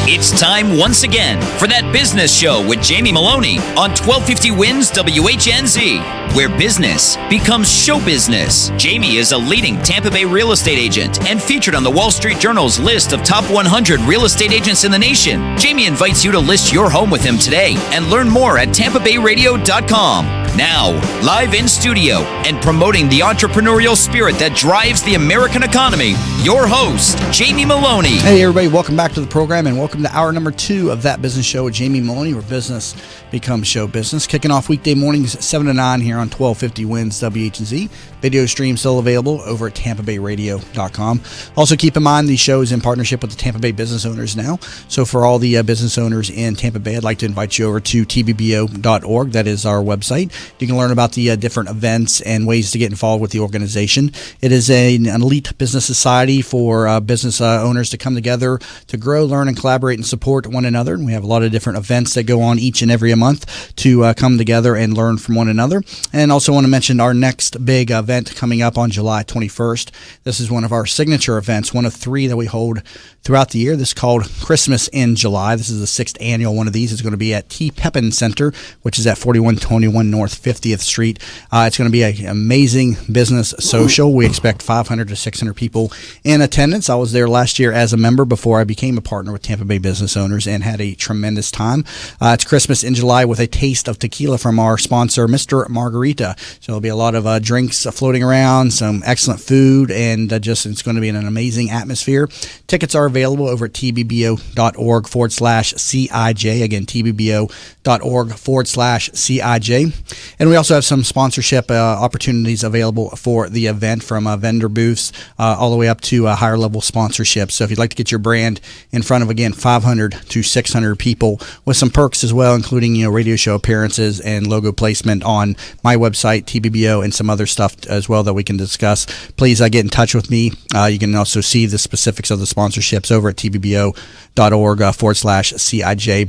It's time once again for That Business Show with Jamie Maloney on 1250 Wins WHNZ, where business becomes show business. Jamie is a leading Tampa Bay real estate agent and featured on the Wall Street Journal's list of top 100 real estate agents in the nation. Jamie invites you to list your home with him today and learn more at tampabayradio.com. Now, live in studio and promoting the entrepreneurial spirit that drives the American economy, your host, Jamie Maloney. Hey, everybody. Welcome back to the program and welcome to hour number 2 of That Business Show with Jamie Maloney, where business becomes show business. Kicking off weekday mornings 7 to 9 here on 1250 Wins WHNZ. Video stream still available over at tampabayradio.com. Also, keep in mind the show is in partnership with the Tampa Bay Business Owners now. So for all the business owners in Tampa Bay, I'd like to invite you over to tbbo.org. That is our website. You can learn about the different events and ways to get involved with the organization. It is an elite business society for business owners to come together to grow, learn, and collaborate and support one another. And we have a lot of different events that go on each and every month to come together and learn from one another. And also want to mention our next big event coming up on July 21st. This is one of our signature events, one of 3 that we hold throughout the year. This is called Christmas in July. This is the 6th annual one of these. It's going to be at T. Pepin Center, which is at 4121 North 50th Street. It's going to be an amazing business social. We expect 500 to 600 people in attendance. I was there last year as a member before I became a partner with Tampa Bay Business Owners and had a tremendous time. It's Christmas in July with a taste of tequila from our sponsor, Mr. Margarita. So there'll be a lot of drinks floating around, some excellent food, and it's going to be an amazing atmosphere. Tickets are available over at tbbo.org/CIJ. Again, tbbo.org/CIJ. And we also have some sponsorship opportunities available for the event, from vendor booths all the way up to higher level sponsorships. So if you'd like to get your brand in front of, again, 500 to 600 people with some perks as well, including radio show appearances and logo placement on my website, TBBO, and some other stuff as well that we can discuss, please get in touch with me. You can also see the specifics of the sponsorships over at tbbo.org/CIJ,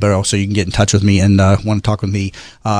but also you can get in touch with me and want to talk with me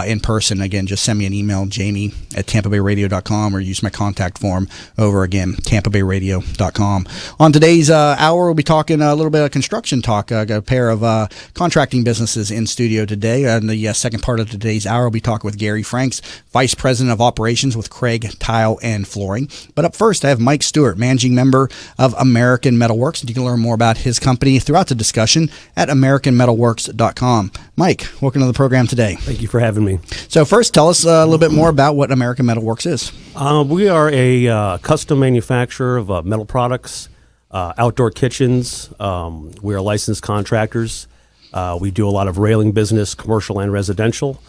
in person. Again, just send me an email, jamie@tampabayradio.com, or use my contact form over, again, tampabayradio.com. On today's hour, we'll be talking a little bit of construction talk. I got a pair of contracting businesses in studio today. In the second part of today's hour, we'll be talking with Gary Franks, Vice President of Operations with Craig Tile and Flooring. But up first, I have Mike Stewart, Managing Member of American Metal Works. You can learn more about his company throughout the discussion at americanmetalworks.com. Mike, welcome to the program today. Thank you for having me. So first, tell us a little bit more about what American Metal Works is. We are a custom manufacturer of metal products, outdoor kitchens. We are licensed contractors. We do a lot of railing business, commercial and residential.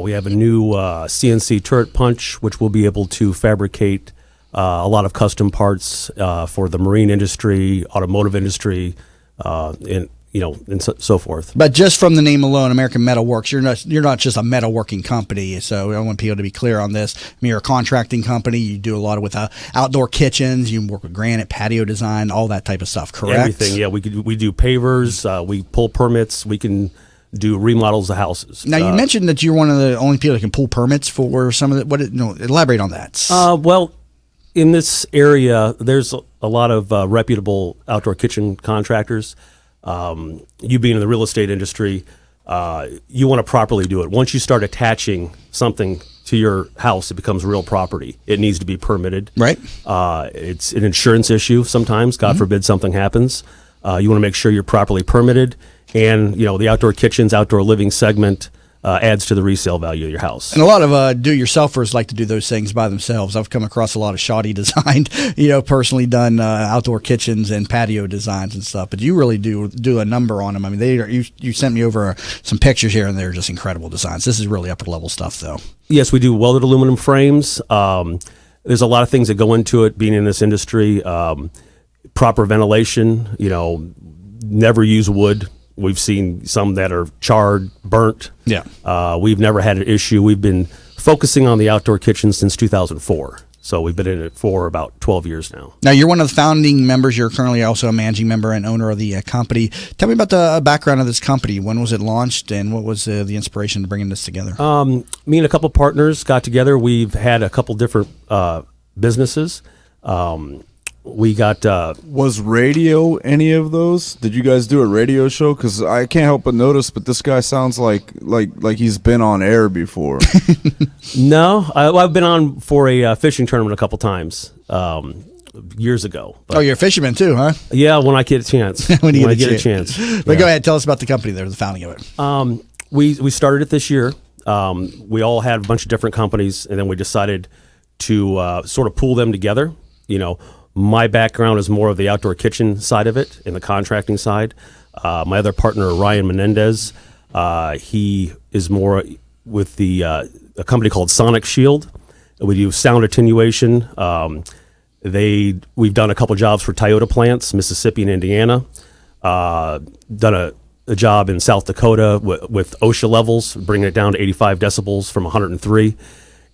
We have a new CNC turret punch, which will be able to fabricate a lot of custom parts for the marine industry, automotive industry, and so forth. But just from the name alone, American Metal Works, you're not just a metalworking company. So I want people to be clear on this. I mean, you're a contracting company. You do a lot with outdoor kitchens. You work with granite, patio design, all that type of stuff. Correct? Everything. Yeah, we do pavers. We pull permits. We can do remodels of houses. Now, you mentioned that you're one of the only people that can pull permits for some of the. Elaborate on that. Well, in this area, there's a lot of reputable outdoor kitchen contractors. You being in the real estate industry, you want to properly do it. Once you start attaching something to your house, it becomes real property. It needs to be permitted. Right. It's an insurance issue sometimes. God forbid something happens. You want to make sure you're properly permitted. And, the outdoor kitchens, outdoor living segment adds to the resale value of your house. And a lot of do-yourselfers like to do those things by themselves. I've come across a lot of shoddy designed, personally done outdoor kitchens and patio designs and stuff. But you really do a number on them. I mean, you sent me over some pictures here, and they're just incredible designs. This is really upper-level stuff, though. Yes, we do welded aluminum frames. There's a lot of things that go into it, being in this industry. Proper ventilation, never use wood. We've seen some that are charred, burnt. Yeah. We've never had an issue. We've been focusing on the outdoor kitchen since 2004. So we've been in it for about 12 years now. Now, you're one of the founding members. You're currently also a managing member and owner of the company. Tell me about the background of this company. When was it launched, and what was the inspiration to bringing this together? Me and a couple partners got together. We've had a couple different businesses. We got Was radio any of those? Did you guys do a radio show? Because I can't help but notice, but this guy sounds like he's been on air before. no. I've been on for a fishing tournament a couple times years ago. But, Oh, you're a fisherman too, huh? yeah, when I get a chance. When you I get a get a chance. But Yeah. go ahead, tell us about the company there, the founding of it. We started it this year. We all had a bunch of different companies, and then we decided to sort of pool them together. You know, my background is more of the outdoor kitchen side of it and the contracting side. My other partner, Ryan Menendez, he is more with a company called Sonic Shield. We do sound attenuation. We've done a couple jobs for Toyota plants, Mississippi and Indiana. Done a job in South Dakota with OSHA levels, bringing it down to 85 decibels from 103.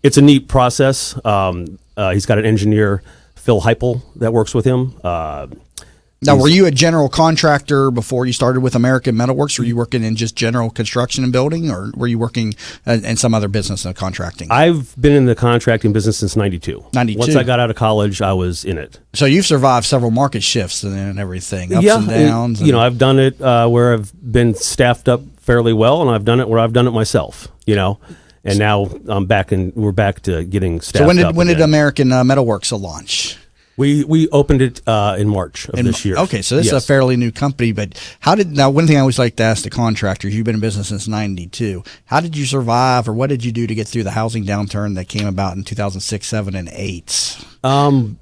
It's a neat process. He's got an engineer, Phil Heipel, that works with him. Now, were you a general contractor before you started with American Metalworks? Were you working in just general construction and building, or were you working in some other business of contracting? I've been in the contracting business since 92. 92. Once I got out of college, I was in it. So you've survived several market shifts and everything, ups and downs. You know, I've done it where I've been staffed up fairly well, and I've done it where I've done it myself, you know. And now we're back to getting staffed up. So when did again. American Metalworks launch? We opened it in March of this year. Okay, so this is a fairly new company, but one thing I always like to ask the contractors, you've been in business since 92. How did you survive, or what did you do to get through the housing downturn that came about in 2006, 7, and 8?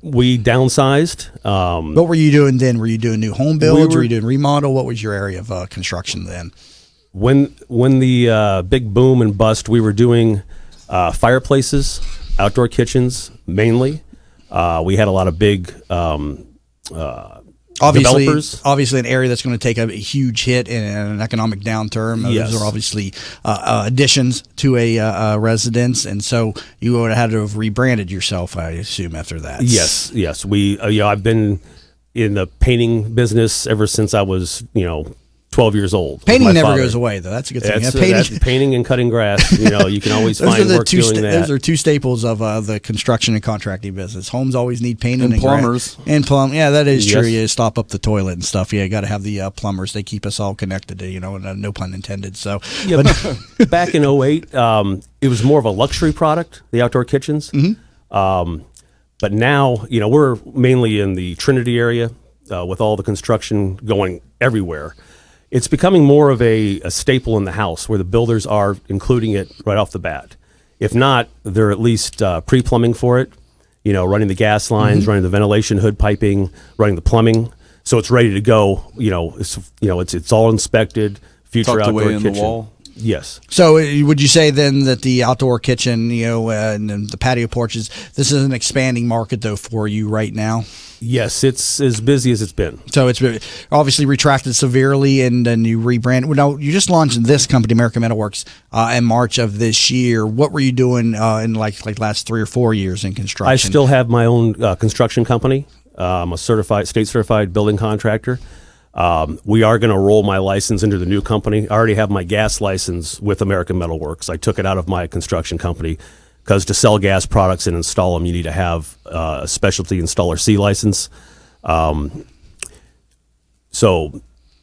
We downsized. What were you doing then? Were you doing new home builds? Were you doing remodel? What was your area of construction then? When the big boom and bust, we were doing fireplaces, outdoor kitchens mainly. We had a lot of big developers. Obviously, an area that's going to take a huge hit in an economic downturn. Yes. Those are obviously additions to a residence, and so you would have had to have rebranded yourself, I assume, after that. Yes. We I've been in the painting business ever since I was 12 years old. with Painting my never father. goes away, though. That's a good thing. That's painting and cutting grass. You can always Those find are the work doing that. Those are two staples of the construction and contracting business. Homes always need painting And plumbers. and plumb. Yeah, that is true. Yes. You stop up the toilet and stuff. Yeah, you got to have the plumbers. They keep us all connected. And no pun intended. So, Yeah, back in 08, it was more of a luxury product, the outdoor kitchens. Mm-hmm. But now, we're mainly in the Trinity area with all the construction going everywhere. It's becoming more of a staple in the house where the builders are including it right off the bat. If not, they're at least pre-plumbing for it, running the gas lines, running the ventilation hood piping, running the plumbing. So it's ready to go. It's all inspected, future Tucked outdoor away in kitchen. the wall. Yes. So would you say then that the outdoor kitchen, and then the patio porches, this is an expanding market though for you right now? Yes, it's as busy as it's been. So it's obviously retracted severely, and then you rebrand. Now you just launched this company, American Metalworks, in March of this year. What were you doing in like last 3 or 4 years in construction? I still have my own construction company. I'm a state certified building contractor. We are going to roll my license into the new company. I already have my gas license with American Metalworks. I took it out of my construction company because to sell gas products and install them, you need to have a specialty installer C license. So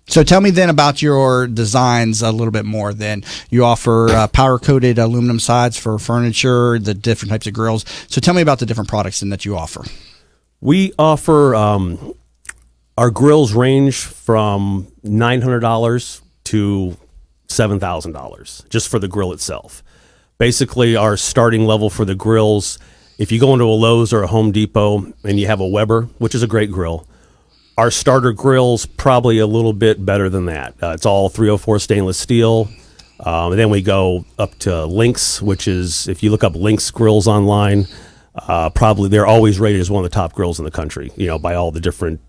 tell me then about your designs a little bit more. Then you offer power-coated aluminum sides for furniture, the different types of grills. So tell me about the different products that you offer. we offer our grills range from $900 to $7,000 just for the grill itself. Basically, our starting level for the grills, if you go into a Lowe's or a Home Depot and you have a Weber, which is a great grill, our starter grill's probably a little bit better than that. It's all 304 stainless steel. And then we go up to Lynx, which is, if you look up Lynx grills online, probably they're always rated as one of the top grills in the country, by all the different,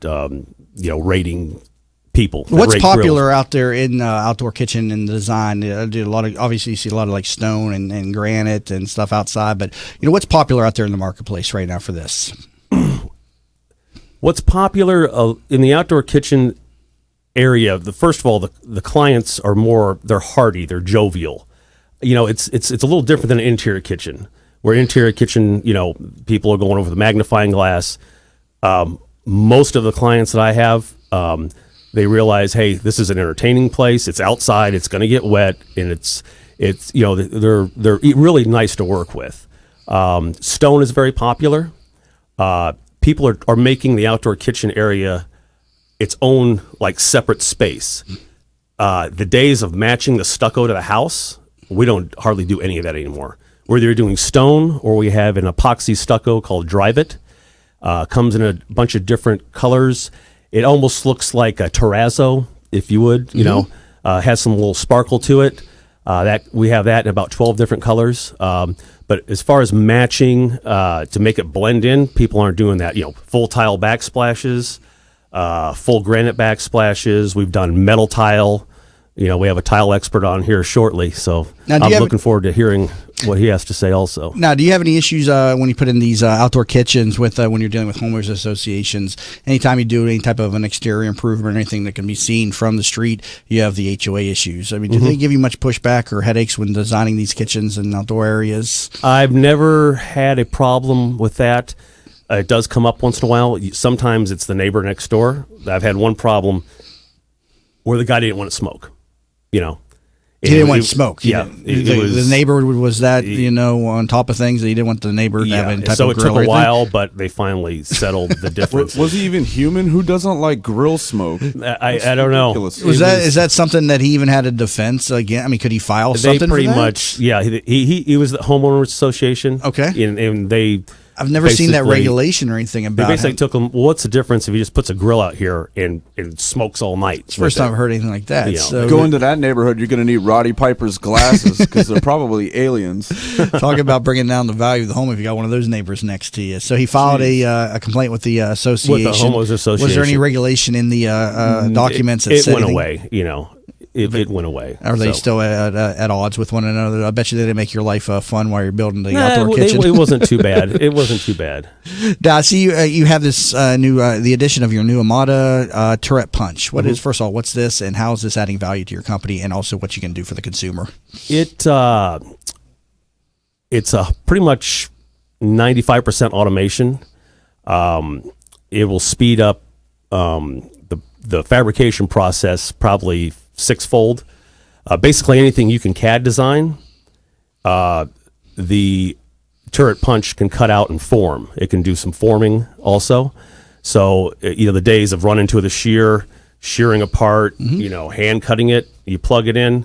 rating people. What's popular out there in outdoor kitchen and design? Obviously you see a lot of like stone and granite and stuff outside, but what's popular out there in the marketplace right now for this? What's popular in the outdoor kitchen area? First of all, the clients are they're hearty, they're jovial. It's a little different than an interior kitchen. Where interior kitchen, people are going over the magnifying glass. most of the clients that I have, they realize, hey, this is an entertaining place. It's outside. It's going to get wet, and it's they're really nice to work with. Stone is very popular. People are making the outdoor kitchen area its own like separate space. The days of matching the stucco to the house, we don't hardly do any of that anymore. We're either doing stone or we have an epoxy stucco called Drive It. Comes in a bunch of different colors. It almost looks like a terrazzo, if you would, has some little sparkle to it. That we have that in about 12 different colors. But as far as matching to make it blend in, people aren't doing that. Full tile backsplashes, full granite backsplashes. We've done metal tile. We have a tile expert on here shortly, so I'm looking forward to hearing what he has to say also. Now, do you have any issues when you put in these outdoor kitchens with when you're dealing with homeowners associations? Anytime you do any type of an exterior improvement or anything that can be seen from the street, you have the HOA issues. I mean, do they give you much pushback or headaches when designing these kitchens and outdoor areas? I've never had a problem with that. It does come up once in a while. Sometimes it's the neighbor next door. I've had one problem where the guy didn't want to smoke. He didn't want smoke. Yeah, the neighbor was that on top of things that he didn't want the neighbor to have any type of grill. So it took a while, but they finally settled the difference. Was he even human? Who doesn't like grill smoke? I don't know. Is that something that he even had a defense again? I mean, could he file something? They pretty much, yeah. He was the homeowners association. Okay, and they. I've never seen that regulation or anything about it. They basically took him, what's the difference if he just puts a grill out here and smokes all night? It's the first time I've heard anything like that. So go into that neighborhood, you're going to need Roddy Piper's glasses because they're probably aliens. Talking about bringing down the value of the home if you got one of those neighbors next to you. So he filed a complaint with the association. With the homeowners association. Was there any regulation in the documents that said it went away, It went away. Are they still at odds with one another? I bet you they didn't make your life fun while you're building the outdoor kitchen. It wasn't too bad. It wasn't too bad. Now, I see you have this the addition of your new Amada Turret Punch. What is, first of all, what's this, and how is this adding value to your company, and also what you can do for the consumer? It's a pretty much 95% automation. It will speed up the fabrication process probably sixfold. Basically anything you can CAD design, the Turret Punch can cut out and form. It can do some forming also. So the days of running to the shearing apart, hand cutting it, you plug it in,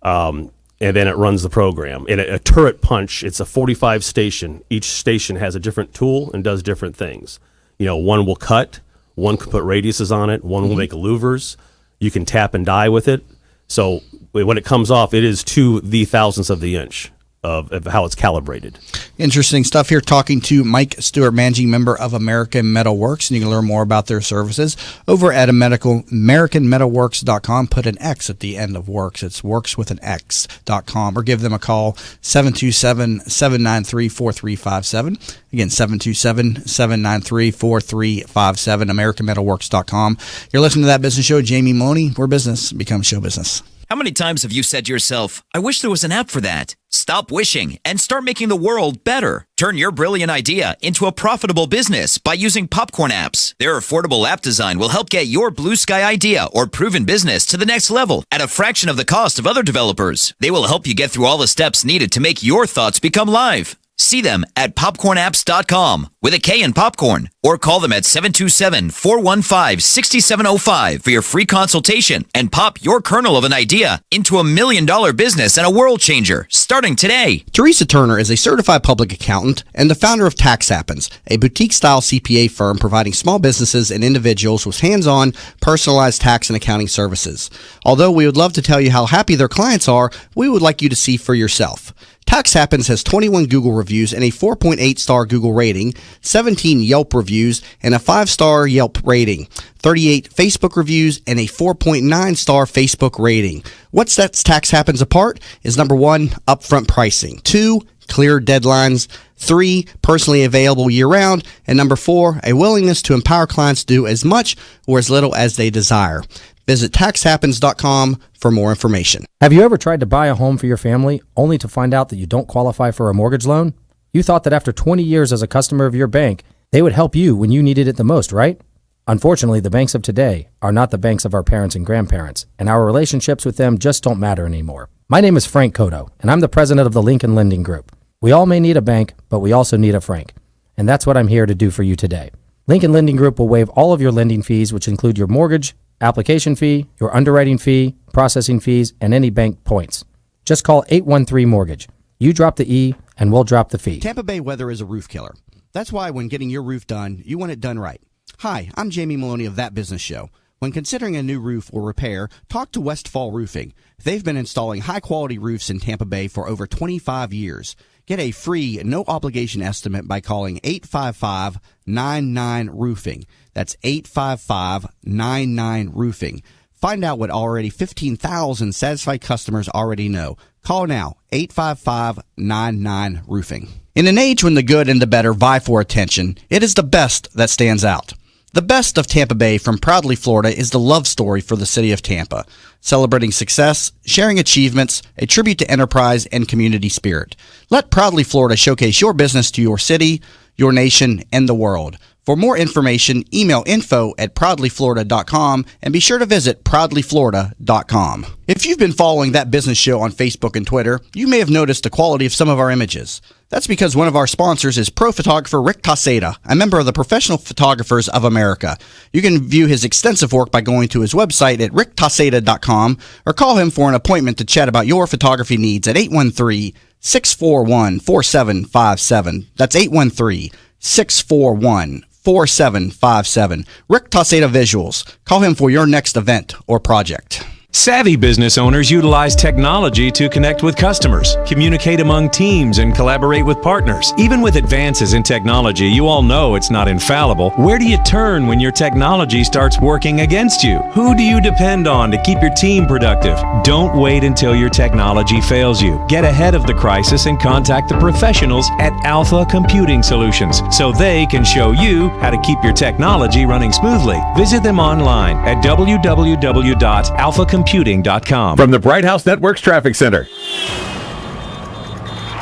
and then it runs the program. And a Turret Punch, it's a 45 station. Each station has a different tool and does different things. One will cut, one can put radiuses on it, one will make louvers. You can tap and die with it. So when it comes off, it is to the thousandths of the inch of how it's calibrated. Interesting stuff here. Talking to Mike Stewart, managing member of American Metal Works, and you can learn more about their services over at AmericanMetalWorks.com. Put an X at the end of Works. It's works with an X.com, or give them a call, 727-793-4357. Again, 727-793-4357, AmericanMetalWorks.com. You're listening to That Business Show. Jamie Maloney, where business becomes show business. How many times have you said to yourself, I wish there was an app for that? Stop wishing and start making the world better. Turn your brilliant idea into a profitable business by using Popcorn apps. Their affordable app design will help get your blue sky idea or proven business to the next level at a fraction of the cost of other developers. They will help you get through all the steps needed to make your thoughts become live. See them at popcornapps.com with a K in popcorn, or call them at 727-415-6705 for your free consultation and pop your kernel of an idea into $1 million business and a world changer starting today. Teresa Turner is a certified public accountant and the founder of Tax Happens, a boutique-style CPA firm providing small businesses and individuals with hands-on, personalized tax and accounting services. Although we would love to tell you how happy their clients are, we would like you to see for yourself. Tax Happens has 21 Google reviews and a 4.8-star Google rating, 17 Yelp reviews and a 5-star Yelp rating, 38 Facebook reviews and a 4.9-star Facebook rating. What sets Tax Happens apart is number 1, upfront pricing, 2, clear deadlines, 3, personally available year-round, and number 4, a willingness to empower clients to do as much or as little as they desire. Visit taxhappens.com for more information. Have you ever tried to buy a home for your family only to find out that you don't qualify for a mortgage loan? You thought that after 20 years as a customer of your bank, they would help you when you needed it the most, right? Unfortunately, the banks of today are not the banks of our parents and grandparents, and our relationships with them just don't matter anymore. My name is Frank Cotto, and I'm the president of the Lincoln Lending Group. We all may need a bank, but we also need a Frank, and that's what I'm here to do for you today. Lincoln Lending Group will waive all of your lending fees, which include your mortgage, application fee, your underwriting fee, processing fees, and any bank points. Just call 813-MORTGAGE. You drop the E, and we'll drop the fee. Tampa Bay weather is a roof killer. That's why when getting your roof done, you want it done right. Hi, I'm Jamie Maloney of That Business Show. When considering a new roof or repair, talk to Westfall Roofing. They've been installing high-quality roofs in Tampa Bay for over 25 years. Get a free, no-obligation estimate by calling 855-99-ROOFING. That's 855-99-ROOFING. Find out what already 15,000 satisfied customers already know. Call now, 855-99-ROOFING. In an age when the good and the better vie for attention, it is the best that stands out. The best of Tampa Bay from Proudly Florida is the love story for the city of Tampa, celebrating success, sharing achievements, a tribute to enterprise and community spirit. Let Proudly Florida showcase your business to your city, your nation, and the world. For more information, email info@proudlyflorida.com and be sure to visit proudlyflorida.com. If you've been following That Business Show on Facebook and Twitter, you may have noticed the quality of some of our images. That's because one of our sponsors is pro photographer Rick Taseda, a member of the Professional Photographers of America. You can view his extensive work by going to his website at ricktaseda.com or call him for an appointment to chat about your photography needs at 813-641-4757. That's 813-641-4757. Rick Taseda Visuals. Call him for your next event or project. Savvy business owners utilize technology to connect with customers, communicate among teams, and collaborate with partners. Even with advances in technology, you all know it's not infallible. Where do you turn when your technology starts working against you? Who do you depend on to keep your team productive? Don't wait until your technology fails you. Get ahead of the crisis and contact the professionals at Alpha Computing Solutions so they can show you how to keep your technology running smoothly. Visit them online at www.alphacomputing.com. From the Bright House Networks Traffic Center.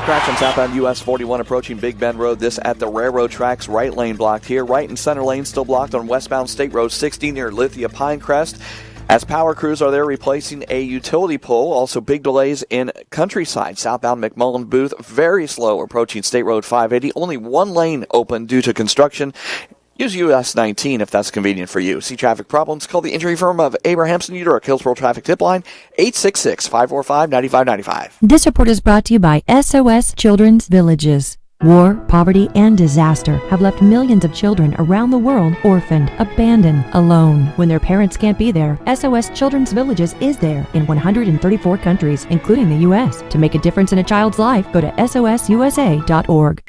Crash on southbound US 41 approaching Big Bend Road. This at the railroad tracks. Right lane blocked here. Right and center lane still blocked on westbound State Road 60 near Lithia Pinecrest. As power crews are there replacing a utility pole. Also big delays in Countryside. Southbound McMullen Booth. Very slow approaching State Road 580. Only one lane open due to construction. Use US 19 if that's convenient for you. See traffic problems? Call the injury firm of Abrahamson Uderick, Hillsborough Traffic Tip Line, 866-545-9595. This report is brought to you by SOS Children's Villages. War, poverty, and disaster have left millions of children around the world orphaned, abandoned, alone. When their parents can't be there, SOS Children's Villages is there in 134 countries, including the U.S. To make a difference in a child's life, go to sosusa.org.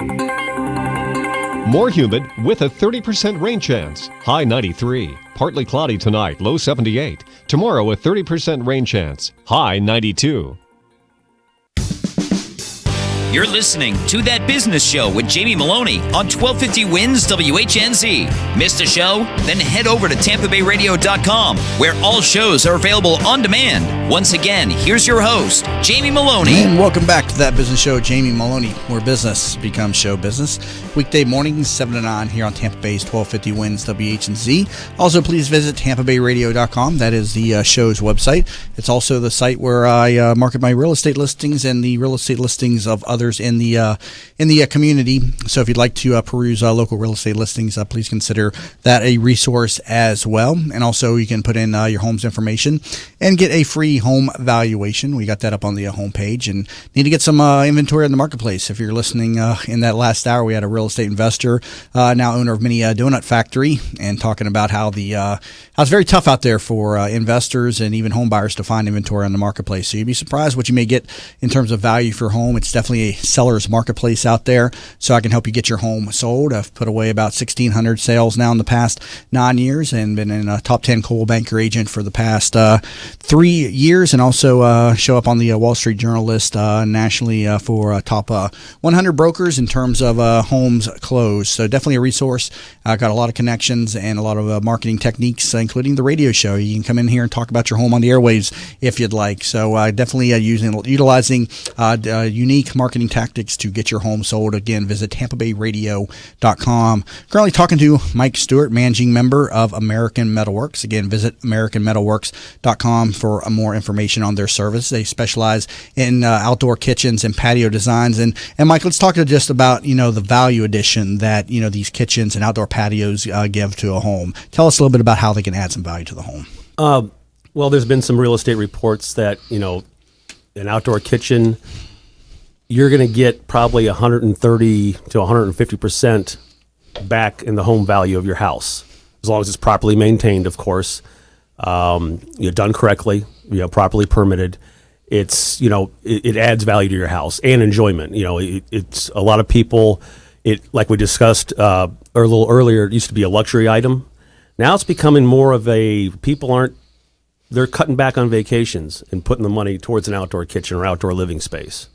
More humid with a 30% rain chance. High 93. Partly cloudy tonight, low 78. Tomorrow a 30% rain chance. High 92. You're listening to That Business Show with Jamie Maloney on 1250 Wins WHNZ. Missed a show? Then head over to TampaBayRadio.com, where all shows are available on demand. Once again, here's your host, Jamie Maloney. And welcome back to That Business Show, Jamie Maloney, where business becomes show business. Weekday mornings, 7 to 9 here on Tampa Bay's 1250 Wins WHNZ. Also, please visit TampaBayRadio.com. That is the show's website. It's also the site where I market my real estate listings and the real estate listings of others in the community. So if you'd like to peruse local real estate listings, please consider that a resource as well. And also you can put in your home's information and get a free home valuation. We got that up on the homepage, and need to get some inventory in the marketplace. If you're listening in that last hour, we had a real estate investor, now owner of Mini Donut Factory, and talking about how it's very tough out there for investors and even home buyers to find inventory on the marketplace. So you'd be surprised what you may get in terms of value for home. It's definitely a seller's marketplace out there, so I can help you get your home sold. I've put away about 1,600 sales now in the past 9 years, and been in a top 10 Coldwell Banker agent for the past 3 years, and also show up on the Wall Street Journal list nationally for top 100 brokers in terms of homes closed. So definitely a resource. I've got a lot of connections and a lot of marketing techniques, including the radio show. You can come in here and talk about your home on the airwaves if you'd like. So definitely utilizing unique marketing marketing tactics to get your home sold. Again, visit TampaBayRadio.com. Currently talking to Mike Stewart, managing member of American Metalworks. Again, visit AmericanMetalworks.com for more information on their service. They specialize in outdoor kitchens and patio designs. And Mike, let's talk just about, the value addition that, these kitchens and outdoor patios give to a home. Tell us a little bit about how they can add some value to the home. Well, there's been some real estate reports that, an outdoor kitchen, you're going to get probably 130 to 150% back in the home value of your house, as long as it's properly maintained, of course, done correctly, properly permitted. It's, it adds value to your house and enjoyment. It's a lot of people, like we discussed a little earlier, it used to be a luxury item. Now it's becoming more of they're cutting back on vacations and putting the money towards an outdoor kitchen or outdoor living space.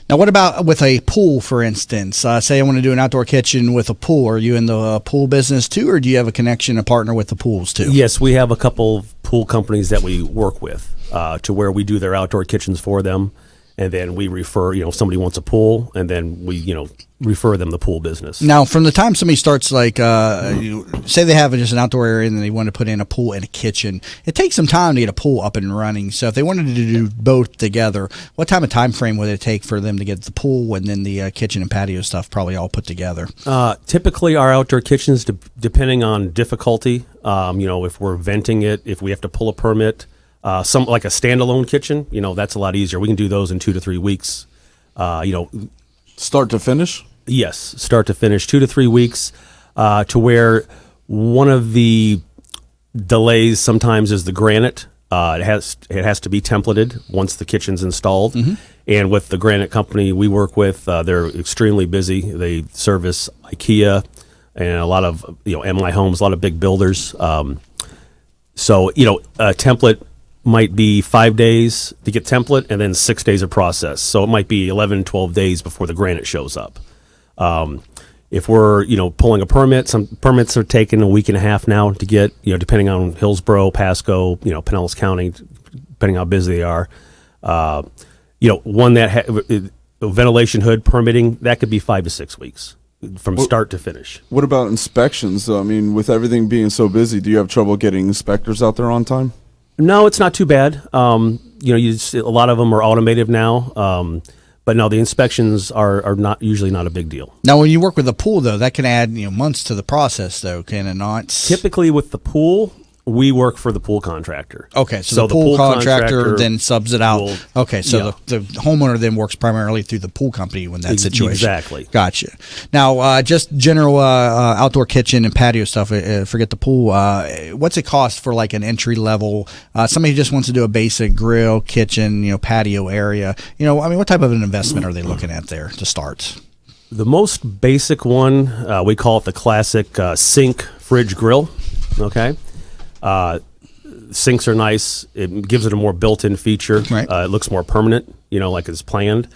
Now, what about with a pool, for instance? Say I want to do an outdoor kitchen with a pool. Are you in the pool business too, or do you have a connection, a partner with the pools too? Yes, we have a couple of pool companies that we work with to where we do their outdoor kitchens for them. And then we refer, if somebody wants a pool, and then we, refer them the pool business. Now, from the time somebody starts, say they have just an outdoor area and they want to put in a pool and a kitchen, it takes some time to get a pool up and running. So if they wanted to do both together, what time frame would it take for them to get the pool and then the kitchen and patio stuff probably all put together? Typically, our outdoor kitchens, depending on difficulty, if we're venting it, if we have to pull a permit, some like a standalone kitchen, that's a lot easier. We can do those in 2 to 3 weeks. Start to finish? Yes, start to finish, 2 to 3 weeks. To where one of the delays sometimes is the granite. It has to be templated once the kitchen's installed. Mm-hmm. And with the granite company we work with, they're extremely busy. They service IKEA and a lot of MI Homes, a lot of big builders. So a template might be 5 days to get template and then 6 days of process. So it might be 11, 12 days before the granite shows up. If we're, pulling a permit, some permits are taking a week and a half now to get, depending on Hillsborough, Pasco, Pinellas County, depending how busy they are. One that ventilation hood permitting, that could be 5 to 6 weeks from start to finish. What about inspections? I mean, with everything being so busy, do you have trouble getting inspectors out there on time? No, it's not too bad. A lot of them are automated now. But no, the inspections are usually not a big deal. Now, when you work with a pool, though, that can add months to the process, though, can it not? Typically, with the pool, we work for the pool contractor. Okay, so the pool contractor then subs it out. The homeowner then works primarily through the pool company when that situation. Exactly. Gotcha. Now, just general outdoor kitchen and patio stuff, forget the pool. What's it cost for like an entry level? Somebody just wants to do a basic grill, kitchen, patio area. What type of an investment are they looking at there to start? The most basic one, we call it the classic sink, fridge, grill. Okay. Sinks are nice. It gives it a more built-in feature. Right. It looks more permanent, like it's planned.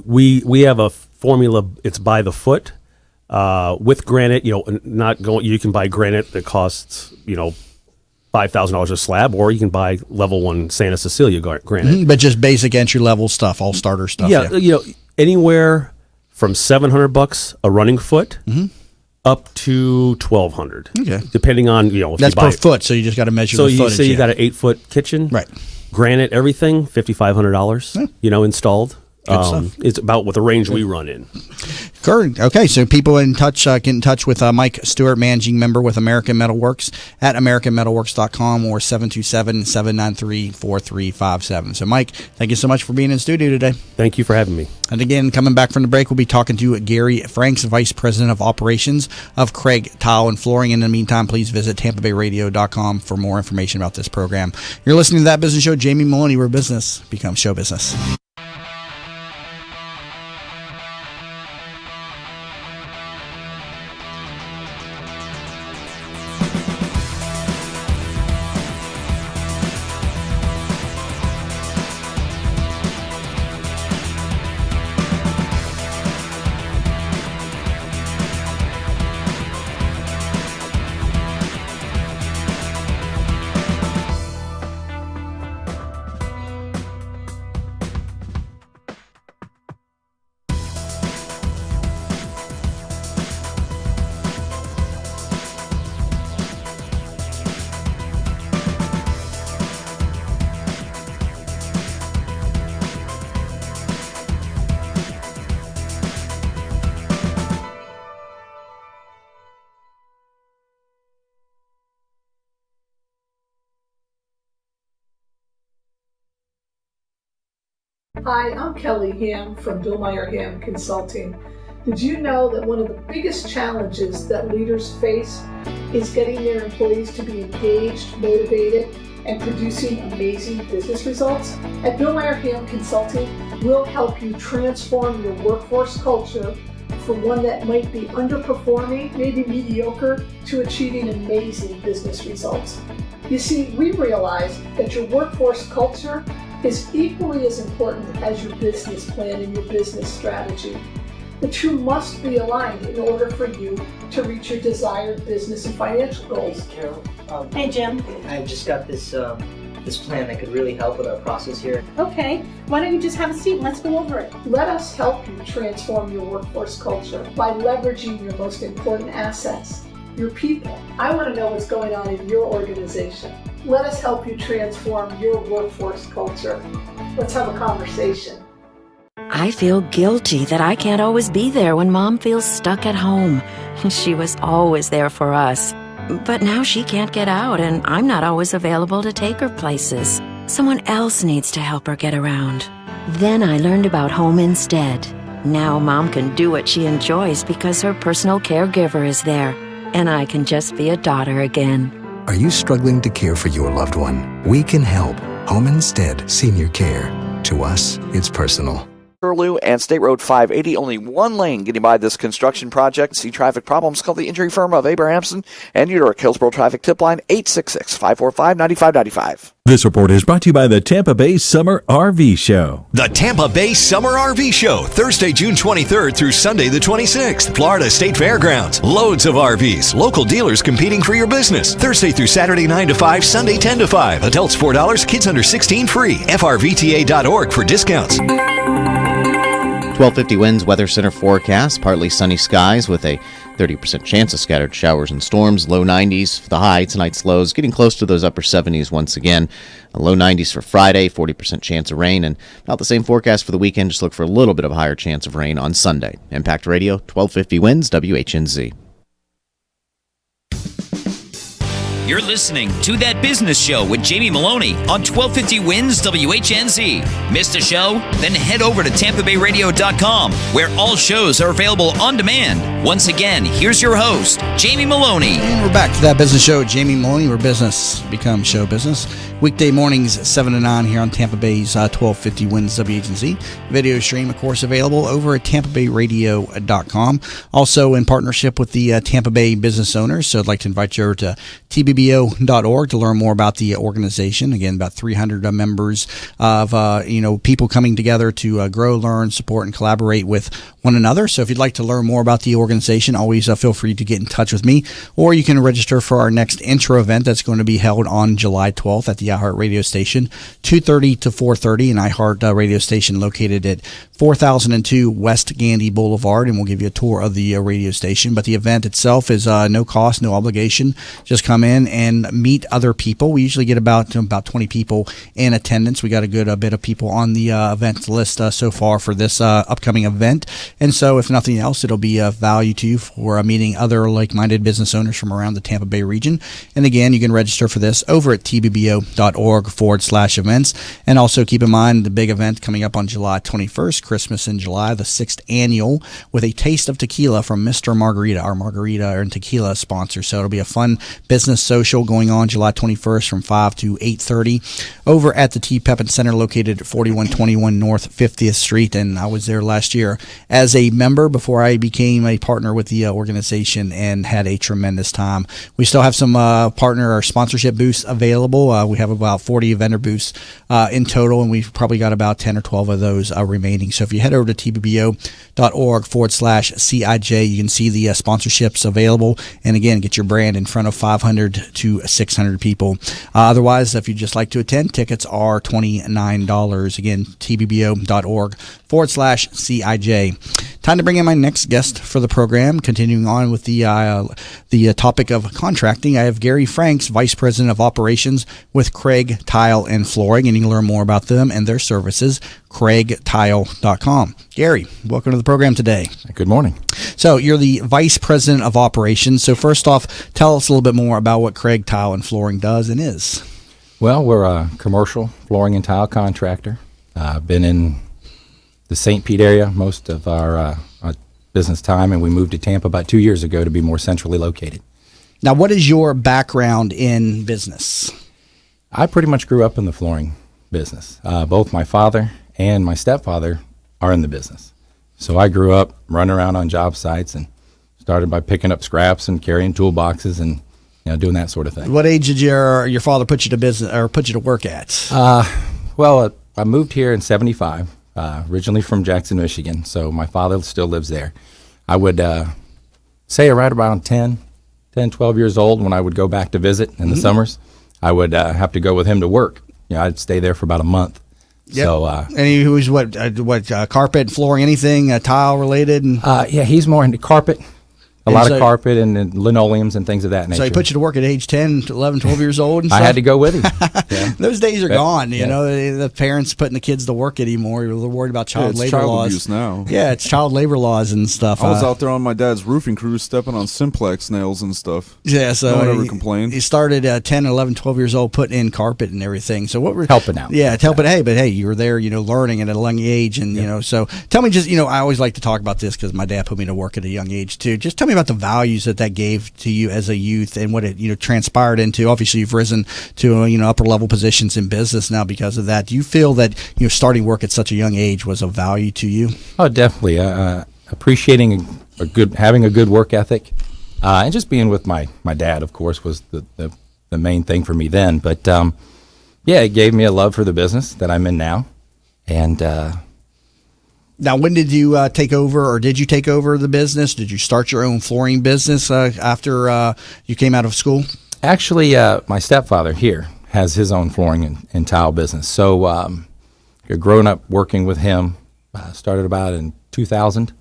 We have a formula. It's by the foot. With granite, you can buy granite that costs, $5,000 a slab, or you can buy level 1 Santa Cecilia granite. Mm-hmm, but just basic entry level stuff, all starter stuff. Yeah. Anywhere from $700 a running foot. Mm-hmm. Up to $1,200. Okay. Depending on, if that's you buy per foot, so you just got to measure the footage. So you got an 8-foot kitchen. Right. Granite, everything, $5,500, installed. It's about what the range we run in. Good. Okay, so people get in touch with Mike Stewart, managing member with American Metalworks at AmericanMetalworks.com or 727-793-4357. So, Mike, thank you so much for being in studio today. Thank you for having me. And again, coming back from the break, we'll be talking to Gary Franks, Vice President of Operations of Craig Tile and Flooring. In the meantime, please visit TampaBayRadio.com for more information about this program. You're listening to That Business Show. Jamie Maloney, where business becomes show business. Hi, I'm Kelly Ham from Billmeyer Ham Consulting. Did you know that one of the biggest challenges that leaders face is getting their employees to be engaged, motivated, and producing amazing business results? At Billmeyer Ham Consulting, we'll help you transform your workforce culture from one that might be underperforming, maybe mediocre, to achieving amazing business results. You see, we realize that your workforce culture is equally as important as your business plan and your business strategy. The two must be aligned in order for you to reach your desired business and financial goals. Carol, hey Jim. I've just got this plan that could really help with our process here. Okay, why don't you just have a seat and let's go over it. Let us help you transform your workforce culture by leveraging your most important assets, your people. I want to know what's going on in your organization. Let us help you transform your workforce culture. Let's have a conversation. I feel guilty that I can't always be there when Mom feels stuck at home. She was always there for us. But now she can't get out, and I'm not always available to take her places. Someone else needs to help her get around. Then I learned about Home Instead. Now Mom can do what she enjoys because her personal caregiver is there, and I can just be a daughter again. Are you struggling to care for your loved one? We can help. Home Instead Senior Care. To us, it's personal. Curlew and State Road 580, only one lane getting by this construction project. See traffic problems, call the injury firm of Abrahamson and Udor. Hillsborough Traffic Tip Line 866-545-9595. This report is brought to you by the Tampa Bay Summer RV Show. The Tampa Bay Summer RV Show, Thursday, June 23rd through Sunday the 26th. Florida State Fairgrounds. Loads of RVs. Local dealers competing for your business. Thursday through Saturday 9 to 5, Sunday 10 to 5. Adults $4, kids under 16 free. FRVTA.org for discounts. 1250 winds, Weather Center forecast. Partly sunny skies with a 30% chance of scattered showers and storms. Low 90s for the high. Tonight's lows getting close to those upper 70s once again. Low 90s for Friday, 40% chance of rain. And about the same forecast for the weekend. Just look for a little bit of a higher chance of rain on Sunday. Impact Radio, 1250 winds, WHNZ. You're listening to That Business Show with Jamie Maloney on 1250 Wins WHNZ. Missed a show? Then head over to TampaBayRadio.com, where all shows are available on demand. Once again, here's your host, Jamie Maloney. And we're back to That Business Show with Jamie Maloney, where business becomes show business. Weekday mornings, 7 to 9 here on Tampa Bay's 1250 Wins WHNZ. Video stream, of course, available over at TampaBayRadio.com. Also in partnership with the Tampa Bay business owners. So I'd like to invite you over to TBBO.org to learn more about the organization. Again, about 300 members of people coming together to grow, learn, support, and collaborate with one another. So if you'd like to learn more about the organization, always feel free to get in touch with me, or you can register for our next intro event that's going to be held on July 12th at the iHeart Radio Station, 2:30 to 4:30, an iHeart Radio Station located at 4002 West Gandy Boulevard, and we'll give you a tour of the radio station. But the event itself is no cost, no obligation. Just come in and meet other people. We usually get about 20 people in attendance. We got a good bit of people on the event list so far for this upcoming event. And so if nothing else, it'll be of value to you for meeting other like-minded business owners from around the Tampa Bay region. And again, you can register for this over at tbbo.org/events. And also keep in mind the big event coming up on July 21st, Christmas in July, the 6th annual, with a taste of tequila from Mr. Margarita, our margarita and tequila sponsor. So it'll be a fun business social going on July 21st from 5 to 8:30 over at the T. Pepin Center located at 4121 North 50th Street. And I was there last year as a member before I became a partner with the organization and had a tremendous time. We still have some partner or sponsorship booths available. We have about 40 vendor booths in total, and we've probably got about 10 or 12 of those remaining. So if you head over to tbbo.org/CIJ, you can see the sponsorships available. And again, get your brand in front of 500 to 600 people. Otherwise, if you'd just like to attend, tickets are $29. Again, tbbo.org/CIJ. Time to bring in my next guest for the program. Continuing on with the topic of contracting, I have Gary Franks, Vice President of Operations with Craig Tile and Flooring, and you can learn more about them and their services, craigtile.com. Gary, welcome to the program today. Good morning. So you're the Vice President of Operations. So first off, tell us a little bit more about what Craig Tile and Flooring does and is. Well, we're a commercial flooring and tile contractor. Been in the St. Pete area most of our business time, and we moved to Tampa about 2 years ago to be more centrally located. Now, what is your background in business? I pretty much grew up in the flooring business. Both my father and my stepfather are in the business. So I grew up running around on job sites and started by picking up scraps and carrying toolboxes and doing that sort of thing. What age did your father put you to business or put you to work at? Well, I moved here in '75, originally from Jackson, Michigan. So my father still lives there. I would say right around 10, 12 years old when I would go back to visit in the summers. I would have to go with him to work. I'd stay there for about a month. Yep. So, and he was what carpet, flooring, anything tile related? And yeah, he's more into carpet. A lot of carpet and linoleums and things of that nature. So he put you to work at age 10, 11, 12 years old and stuff? I had to go with him. Yeah. Those days are gone. You know, the parents putting the kids to work anymore. They're worried about child labor child laws. Abuse now. Yeah, it's child labor laws and stuff. I was out there on my dad's roofing crew stepping on Simplex nails and stuff. Yeah, so no one ever complained. He started at 10, 11, 12 years old putting in carpet and everything. So what were helping out? Yeah, helping. Hey, you were there, learning at a young age, and so tell me just, I always like to talk about this because my dad put me to work at a young age too. Just tell me about the values that gave to you as a youth and what it transpired into. Obviously, you've risen to upper level positions in business now because of that. Do you feel that starting work at such a young age was of value to you? Oh, definitely. Appreciating having a good work ethic, and just being with my dad, of course, was the main thing for me then. But yeah, it gave me a love for the business that I'm in now, and. Now, when did you take over, or did you take over the business? Did you start your own flooring business after you came out of school? Actually, my stepfather here has his own flooring and tile business. So, growing up working with him, started about in 2000,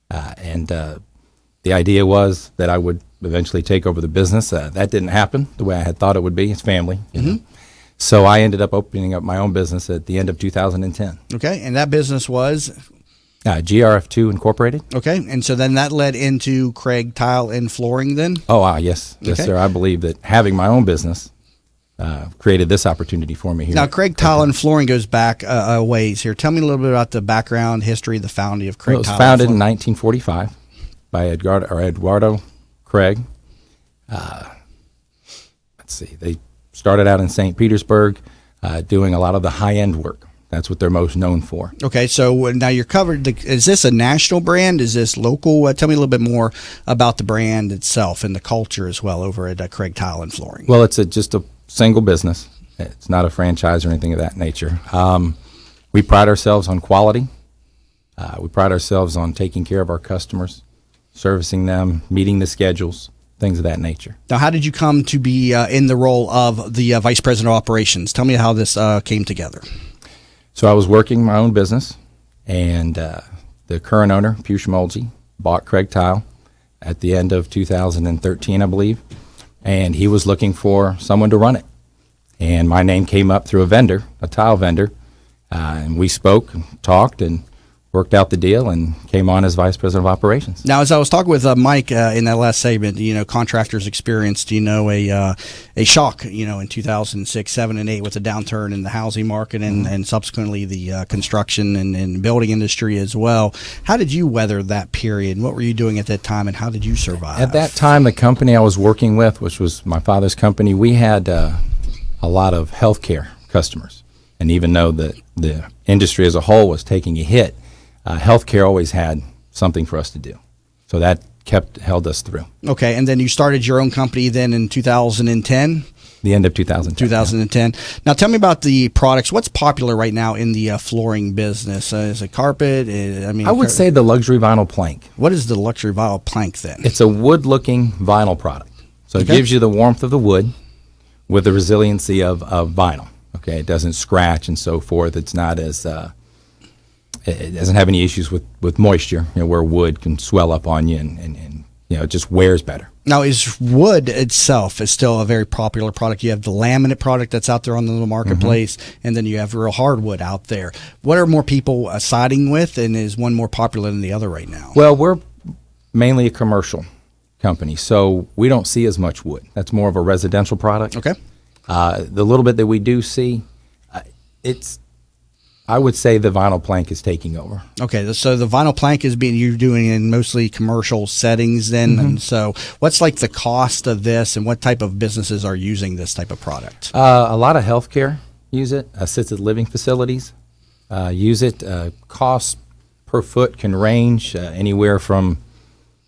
and the idea was that I would eventually take over the business. That didn't happen the way I had thought it would be. His family, you know. So I ended up opening up my own business at the end of 2010. Okay, and that business was? GRF2 Incorporated. Okay, and so then that led into Craig Tile and Flooring then? Oh, yes. Yes, sir. I believe that having my own business created this opportunity for me here. Now, Craig Tile and Flooring goes back a ways here. Tell me a little bit about the background, history, the founding of Craig Tile. It was founded in 1945 by Eduardo Craig. Let's see. They started out in St. Petersburg doing a lot of the high-end work. That's what they're most known for. Okay, so now you're covered. Is this a national brand? Is this local? Tell me a little bit more about the brand itself and the culture as well over at Craig Tile and Flooring. Well, it's just a single business. It's not a franchise or anything of that nature. We pride ourselves on quality. We pride ourselves on taking care of our customers, servicing them, meeting the schedules, things of that nature. Now, how did you come to be in the role of the Vice President of Operations? Tell me how this came together. So I was working my own business, and the current owner, Pew Shmulgy, bought Craig Tile at the end of 2013, I believe, and he was looking for someone to run it. And my name came up through a tile vendor, and we spoke and talked and worked out the deal and came on as Vice President of Operations. Now, as I was talking with Mike in that last segment, contractors experienced, a shock, in 2006, 7, and 8 with the downturn in the housing market and subsequently the construction and building industry as well. How did you weather that period? What were you doing at that time, and how did you survive? At that time, the company I was working with, which was my father's company, we had a lot of healthcare customers. And even though the industry as a whole was taking a hit, healthcare always had something for us to do. So that held us through. Okay, and then you started your own company then in 2010? The end of 2010. 2010. Now tell me about the products. What's popular right now in the flooring business? Is it carpet? I would say the luxury vinyl plank. What is the luxury vinyl plank then? It's a wood-looking vinyl product. So it gives you the warmth of the wood with the resiliency of vinyl. Okay, it doesn't scratch and so forth. It's not as... it doesn't have any issues with moisture, where wood can swell up on you and it just wears better. Now, is wood itself is still a very popular product? You have the laminate product that's out there on the marketplace, and then you have real hardwood out there. What are more people siding with, and is one more popular than the other right now? Well, we're mainly a commercial company, so we don't see as much wood. That's more of a residential product. Okay. The little bit that we do see, it's I would say the vinyl plank is taking over. Okay, so the vinyl plank is you're doing in mostly commercial settings then, and so what's like the cost of this, and what type of businesses are using this type of product? A lot of healthcare use it, assisted living facilities use it. Cost per foot can range anywhere from,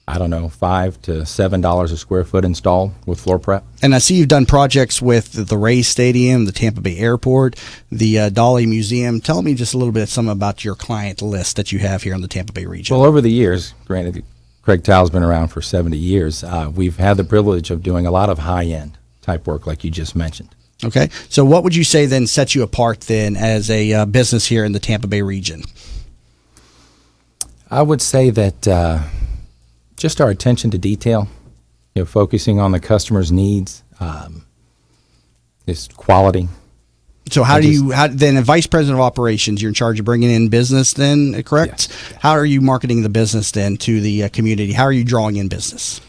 I don't know, $5 to $7 a square foot installed with floor prep. And I see you've done projects with the Rays Stadium, the Tampa Bay Airport, the Dolly Museum. Tell me just a little bit some about your client list that you have here in the Tampa Bay region. Well, over the years, granted, Craig Tile's been around for 70 years, we've had the privilege of doing a lot of high-end type work like you just mentioned. Okay, so what would you say then sets you apart then as a business here in the Tampa Bay region? I would say that just our attention to detail, focusing on the customer's needs, is quality. So how then, a vice president of operations, you're in charge of bringing in business then, correct? Yeah. How are you marketing the business then to the community? How are you drawing in business?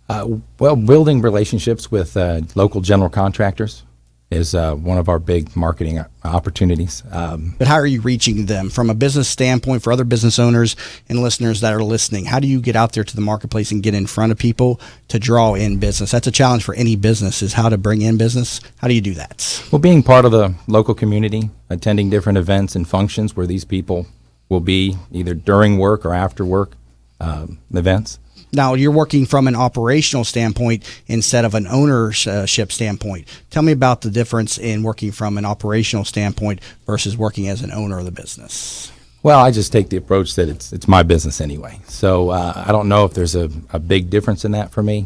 Well, building relationships with local general contractors is one of our big marketing opportunities. But how are you reaching them from a business standpoint for other business owners and listeners that are listening? How do you get out there to the marketplace and get in front of people to draw in business? That's a challenge for any business, is how to bring in business. How do you do that? Well, being part of the local community, attending different events and functions where these people will be either during work or after work events. Now, you're working from an operational standpoint instead of an ownership standpoint. Tell me about the difference in working from an operational standpoint versus working as an owner of the business. Well, I just take the approach that it's my business anyway. So I don't know if there's a big difference in that for me.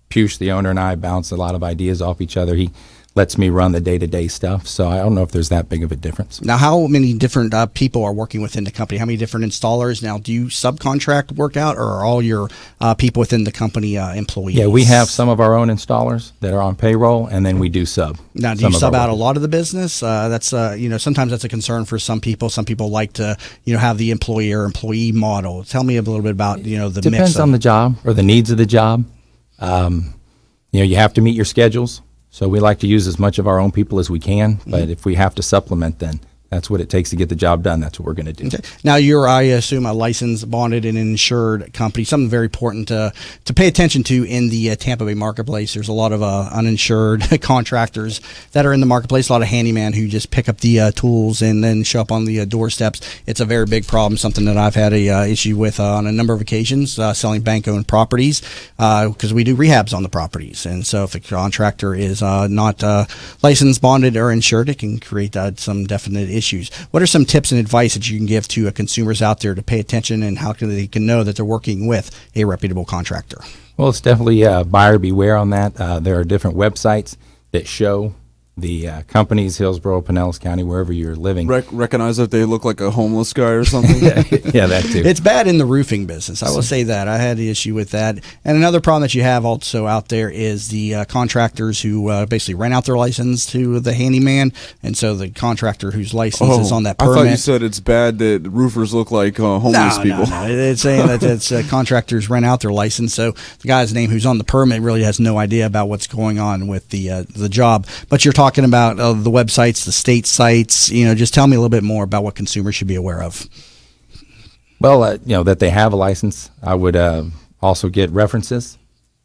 Push, the owner, and I bounce a lot of ideas off each other. He lets me run the day-to-day stuff, so I don't know if there's that big of a difference. Now, how many different people are working within the company? How many different installers? Now, do you subcontract work out, or are all your people within the company employees? Yeah, we have some of our own installers that are on payroll, and then we do sub. Now, do you sub out a lot of the business? That's sometimes that's a concern for some people. Some people like to have the employee model. Tell me a little bit about the mix. Depends on the job or the needs of the job. You have to meet your schedules. So we like to use as much of our own people as we can, but if we have to supplement, then that's what it takes to get the job done. That's what we're going to do. Okay. Now, you're, I assume, a licensed, bonded, and insured company. Something very important to pay attention to in the Tampa Bay marketplace. There's a lot of uninsured contractors that are in the marketplace, a lot of handyman who just pick up the tools and then show up on the doorsteps. It's a very big problem, something that I've had a issue with on a number of occasions, selling bank-owned properties, because we do rehabs on the properties. And so if a contractor is not licensed, bonded, or insured, it can create some definite issues. What are some tips and advice that you can give to consumers out there to pay attention, and how they can know that they're working with a reputable contractor? Well, it's definitely buyer beware on that. There are different websites that show the companies, Hillsborough, Pinellas County, wherever you're living. Recognize if they look like a homeless guy or something? Yeah, that too. It's bad in the roofing business. I will say that. I had the issue with that. And another problem that you have also out there is the contractors who basically rent out their license to the handyman. And so the contractor whose license is on that permit. I thought you said it's bad that roofers look like homeless people. No. It's saying that it's contractors rent out their license. So the guy's name who's on the permit really has no idea about what's going on with the job. But you're talking about the websites, the state sites. Just tell me a little bit more about what consumers should be aware of. Well, that they have a license. I would also get references,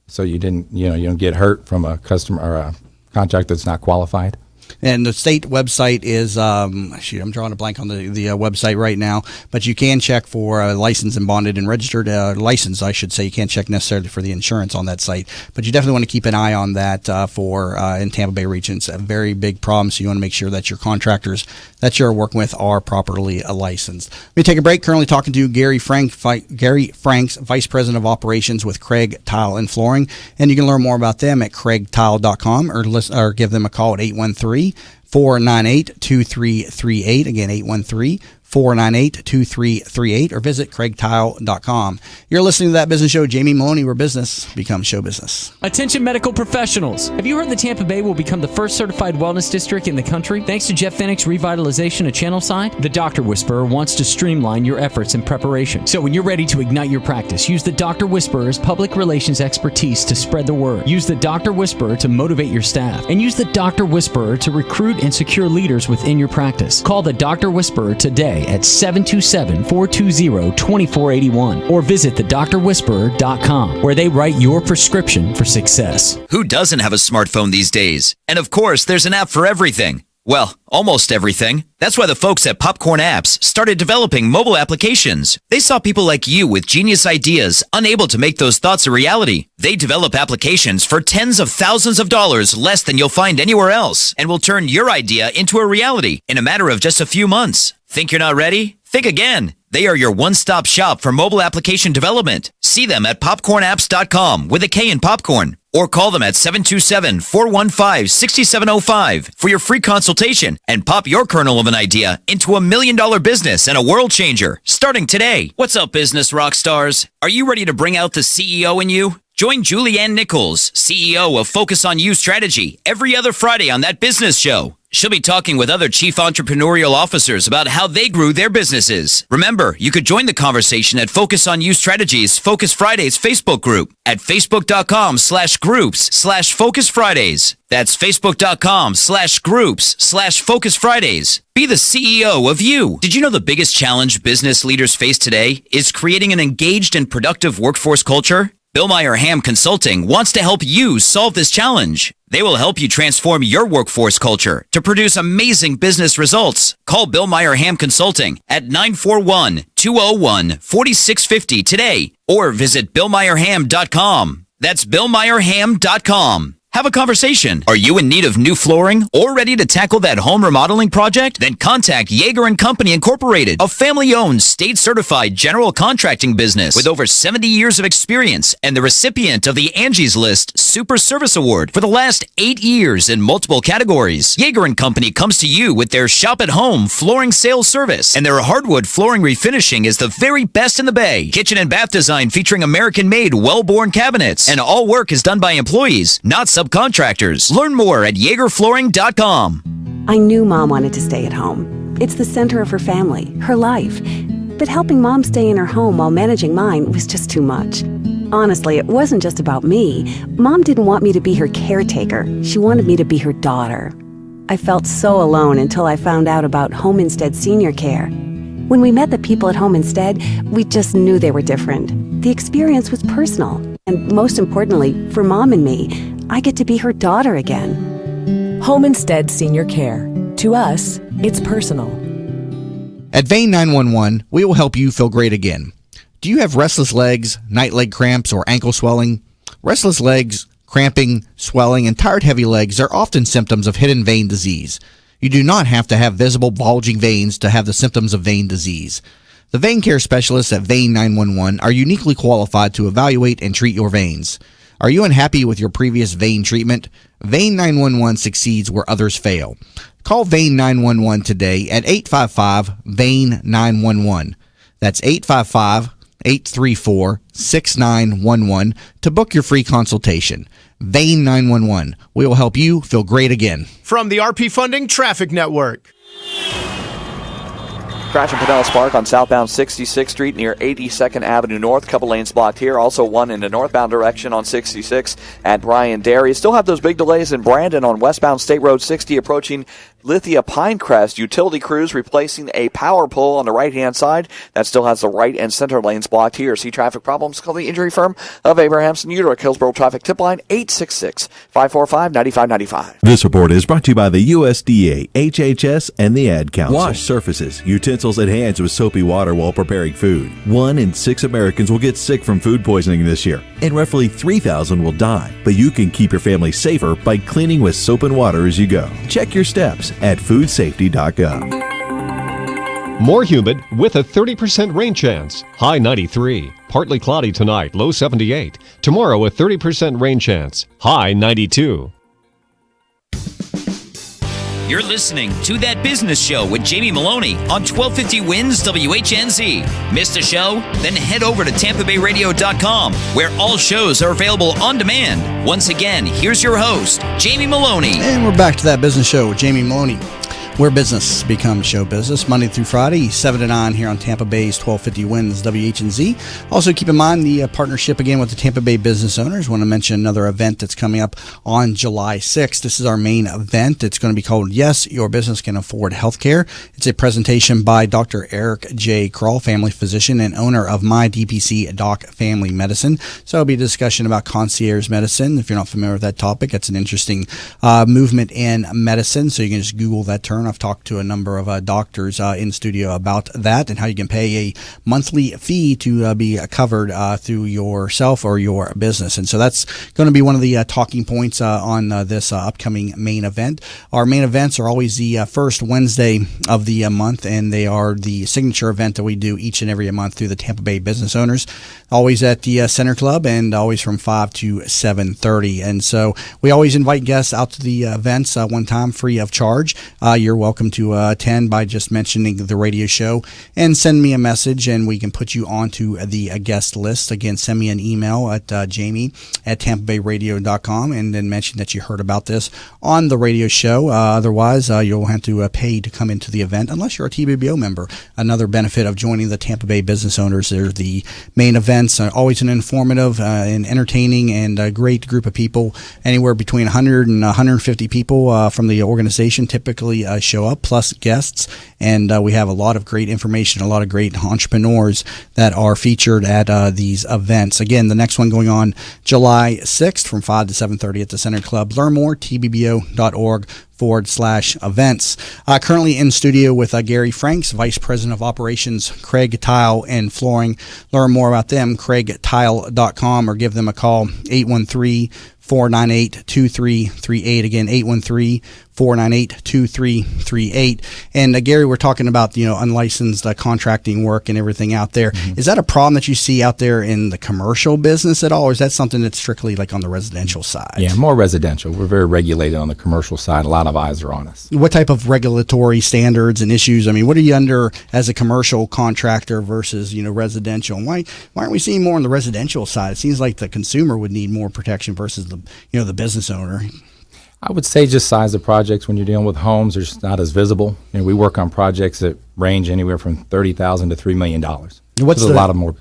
so you don't get hurt from a customer or a contractor that's not qualified. And the state website is, I'm drawing a blank on the website right now, but you can check for licensed and bonded and registered license, I should say. You can't check necessarily for the insurance on that site, but you definitely want to keep an eye on that for in Tampa Bay region. It's a very big problem, so you want to make sure that your contractors that you're working with are properly licensed. Let me take a break. Currently talking to Gary Franks, Vice President of Operations with Craig Tile and Flooring, and you can learn more about them at craigtile.com or give them a call at 813-498-2338. Again, 813-498-2338, or visit craigtile.com. You're listening to That Business Show. Jamie Maloney, where business becomes show business. Attention medical professionals. Have you heard that Tampa Bay will become the first certified wellness district in the country? Thanks to Jeff Fennick's revitalization of Channelside, the Dr. Whisperer wants to streamline your efforts in preparation. So when you're ready to ignite your practice, use the Dr. Whisperer's public relations expertise to spread the word. Use the Dr. Whisperer to motivate your staff. And use the Dr. Whisperer to recruit and secure leaders within your practice. Call the Dr. Whisperer today at 727-420-2481 or visit thedrwhisperer.com, where they write your prescription for success. Who doesn't have a smartphone these days? And of course, there's an app for everything. Well, almost everything. That's why the folks at Popcorn Apps started developing mobile applications. They saw people like you with genius ideas, unable to make those thoughts a reality. They develop applications for tens of thousands of dollars less than you'll find anywhere else, and will turn your idea into a reality in a matter of just a few months. Think you're not ready? Think again. They are your one-stop shop for mobile application development. See them at popcornapps.com with a K in popcorn, or call them at 727-415-6705 for your free consultation and pop your kernel of an idea into $1 million business and a world changer starting today. What's up, business rock stars? Are you ready to bring out the CEO in you? Join Julianne Nichols, CEO of Focus on You Strategy, every other Friday on That Business Show. She'll be talking with other chief entrepreneurial officers about how they grew their businesses. Remember, you could join the conversation at Focus on You Strategies Focus Fridays Facebook group at facebook.com/groups/Focus Fridays. That's facebook.com/groups/Focus Fridays. Be the CEO of you. Did you know the biggest challenge business leaders face today is creating an engaged and productive workforce culture? Bill Meyer Ham Consulting wants to help you solve this challenge. They will help you transform your workforce culture to produce amazing business results. Call Bill Meyer Ham Consulting at 941-201-4650 today or visit BillMeyerHam.com. That's BillMeyerHam.com. Have a conversation. Are you in need of new flooring or ready to tackle that home remodeling project? Then contact Yeager & Company Incorporated, a family-owned, state-certified general contracting business with over 70 years of experience and the recipient of the Angie's List Super Service Award for the last 8 years in multiple categories. Yeager & Company comes to you with their shop-at-home flooring sales service, and their hardwood flooring refinishing is the very best in the Bay. Kitchen and bath design featuring American-made, well-born cabinets, and all work is done by employees, not subcontractors. Learn more at YeagerFlooring.com. I knew Mom wanted to stay at home. It's the center of her family, her life. But helping Mom stay in her home while managing mine was just too much. Honestly, it wasn't just about me. Mom didn't want me to be her caretaker. She wanted me to be her daughter. I felt so alone until I found out about Home Instead Senior Care. When we met the people at Home Instead, we just knew they were different. The experience was personal. And most importantly, for Mom and me, I get to be her daughter again. Home Instead Senior Care. To us, it's personal. At Vein 911, we will help you feel great again. Do you have restless legs, night leg cramps, or ankle swelling? Restless legs, cramping, swelling, and tired heavy legs are often symptoms of hidden vein disease. You do not have to have visible bulging veins to have the symptoms of vein disease. The vein care specialists at Vein 911 are uniquely qualified to evaluate and treat your veins. Are you unhappy with your previous vein treatment? Vein 911 succeeds where others fail. Call Vein 911 today at 855-VEIN-911. That's 855-834-6911 to book your free consultation. Vein 911. We will help you feel great again. From the RP Funding Traffic Network. Crash in Pinellas Park on southbound 66th Street near 82nd Avenue North. Couple lanes blocked here. Also one in the northbound direction on 66 at Bryan Dairy. Still have those big delays in Brandon on westbound State Road 60 approaching Lithia Pinecrest. Utility crews replacing a power pole on the right-hand side. That still has the right and center lanes blocked here. See traffic problems? Call the injury firm of Abrahamson Uterich. Hillsborough Traffic Tip Line 866-545-9595. This report is brought to you by the USDA, HHS, and the Ad Council. Wash surfaces, utensils, and hands with soapy water while preparing food. 1 in 6 Americans will get sick from food poisoning this year, and roughly 3,000 will die. But you can keep your family safer by cleaning with soap and water as you go. Check your steps at foodsafety.gov. More humid with a 30% rain chance. High 93. Partly cloudy tonight, low 78. Tomorrow a 30% rain chance. High 92. You're listening to That Business Show with Jamie Maloney on 1250 Wins WHNZ. Missed a show? Then head over to TampaBayRadio.com, where all shows are available on demand. Once again, here's your host, Jamie Maloney. And we're back to That Business Show with Jamie Maloney. Where business becomes show business, Monday through Friday, 7 to 9 here on Tampa Bay's 1250 Wins WHNZ. Also, keep in mind the partnership again with the Tampa Bay business owners. Want to mention another event that's coming up on July 6th. This is our main event. It's going to be called Yes, Your Business Can Afford Healthcare. It's a presentation by Dr. Eric J. Kroll, family physician and owner of My DPC Doc Family Medicine. So it'll be a discussion about concierge medicine. If you're not familiar with that topic, it's an interesting movement in medicine. So you can just Google that term. I've talked to a number of doctors in studio about that and how you can pay a monthly fee to be covered through yourself or your business. And so that's going to be one of the talking points on this upcoming main event. Our main events are always the first Wednesday of the month, and they are the signature event that we do each and every month through the Tampa Bay business owners, always at the Center Club and always from 5 to 7:30. And so we always invite guests out to the events one time free of charge. You're welcome to attend by just mentioning the radio show and send me a message, and we can put you onto the guest list. Again, send me an email at jamie@tampabayradio.com and then mention that you heard about this on the radio show. Otherwise, you'll have to pay to come into the event unless you're a TBBO member. Another benefit of joining the Tampa Bay business owners, they're the main events, always an informative and entertaining and a great group of people. Anywhere between 100 and 150 people from the organization typically show up, plus guests, and we have a lot of great information, a lot of great entrepreneurs that are featured at these events. Again, the next one going on July 6th from 5 to 7:30 at the Center Club. Learn more, tbbo.org/events. Currently in studio with Gary Franks, Vice President of Operations, Craig Tile and Flooring. Learn more about them, craigtile.com, or give them a call, 813-498-2338. Again, 813-498-2338. And Gary, we're talking about unlicensed contracting work and everything out there. Mm-hmm. Is that a problem that you see out there in the commercial business at all, or is that something that's strictly like on the residential side? Yeah, more residential. We're very regulated on the commercial side. A lot of eyes are on us. What type of regulatory standards and issues? I mean, what are you under as a commercial contractor versus residential? And why aren't we seeing more on the residential side? It seems like the consumer would need more protection versus the business owner. I would say just size of projects. When you're dealing with homes, they're just not as visible. We work on projects that range anywhere from $30,000 to $3 million. There's a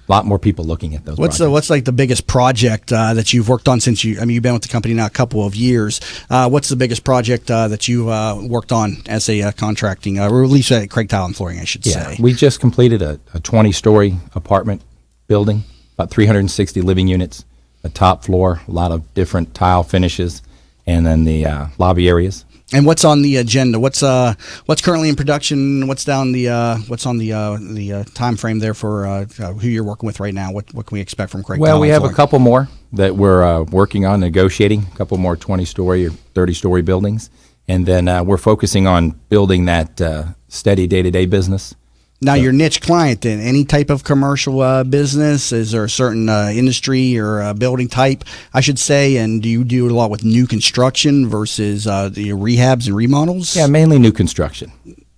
lot more people looking at those. What's like the biggest project that you've worked on since you've been with the company now a couple of years? What's the biggest project that you worked on as a contracting, or at least at Craig Tile and Flooring, I should say? We just completed a 20-story apartment building, about 360 living units, a top floor, a lot of different tile finishes, and then the lobby areas. And what's on the agenda? What's currently in production? What's on the time frame there for who you're working with right now? What can we expect from Craig? Well, we have a couple more that we're working on negotiating. A couple more 20-story or 30-story buildings, and then we're focusing on building that steady day-to-day business. Now, your niche client, then, any type of commercial business? Is there a certain industry or building type, I should say? And do you do a lot with new construction versus the rehabs and remodels? Yeah, mainly new construction.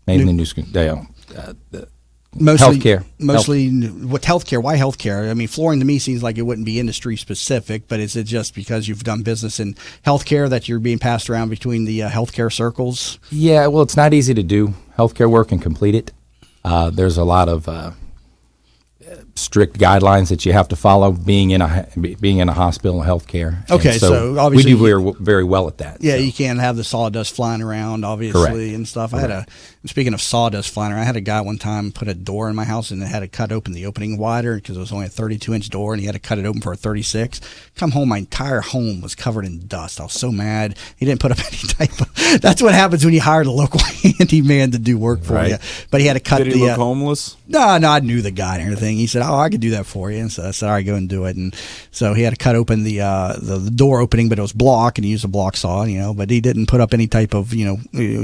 Mostly healthcare. What healthcare? Why healthcare? I mean, flooring to me seems like it wouldn't be industry specific, but is it just because you've done business in healthcare that you're being passed around between the healthcare circles? Yeah, well, it's not easy to do healthcare work and complete it. There's a lot of strict guidelines that you have to follow being in a hospital and healthcare. Okay, so obviously we do very well at that. Yeah, so. You can't have the sawdust flying around, obviously. Correct. And stuff. Correct. Speaking of sawdust flying around, I had a guy one time put a door in my house and they had to cut open the opening wider because it was only a 32-inch door and he had to cut it open for a 36. Come home, my entire home was covered in dust. I was so mad. He didn't put up any type of... That's what happens when you hire the local handyman to do work for you. But he had to cut Did he look homeless? No, I knew the guy and everything. He said, I could do that for you. And so I said, all right, go and do it. And so he had to cut open the door opening, but it was block, and he used a block saw, but he didn't put up any type of,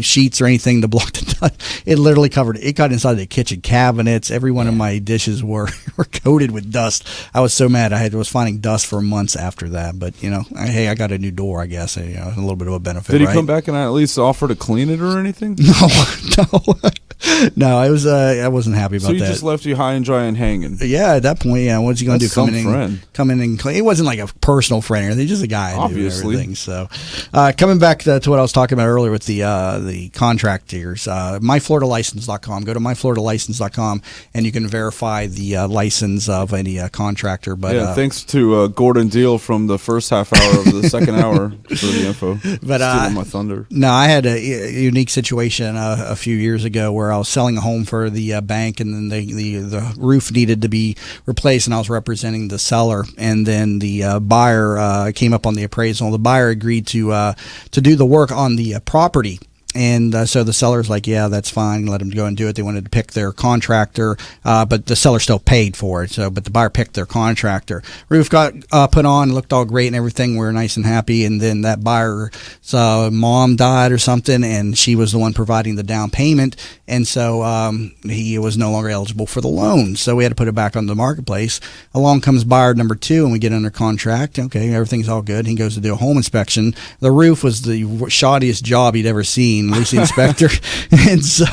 sheets or anything to block the dust. It literally covered, it got inside the kitchen cabinets. Every one of my dishes were coated with dust. I was so mad. I was finding dust for months after that. But, hey, I got a new door, I guess. A little bit of a benefit. Did he come back and at least offer to clean it or anything? No. No, I wasn't happy about So he that. just left you high and dry and hanging. Yeah, at that point, yeah. What's he going to do? That's some friend. Come in and clean. It wasn't like a personal friend or anything, just a guy. Obviously. Everything. So, coming back to what I was talking about earlier with the contractors, myfloridalicense.com. Go to myfloridalicense.com and you can verify the license of any contractor. But yeah, thanks to Gordon Deal from the first half hour of the second hour for the info. But stealing my thunder. No, I had a unique situation a few years ago where I was selling a home for the bank, and then the roof needed to be replaced, and I was representing the seller, and then the buyer came up on the appraisal. The buyer agreed to do the work on the property. And so the seller's like, yeah, that's fine. Let them go and do it. They wanted to pick their contractor, but the seller still paid for it. But the buyer picked their contractor. Roof got put on, looked all great and everything. We were nice and happy. And then that buyer's mom died or something, and she was the one providing the down payment. And so he was no longer eligible for the loan. So we had to put it back on the marketplace. Along comes buyer number 2, and we get under contract. Okay, everything's all good. He goes to do a home inspection. The roof was the shoddiest job he'd ever seen. Lucy inspector, and so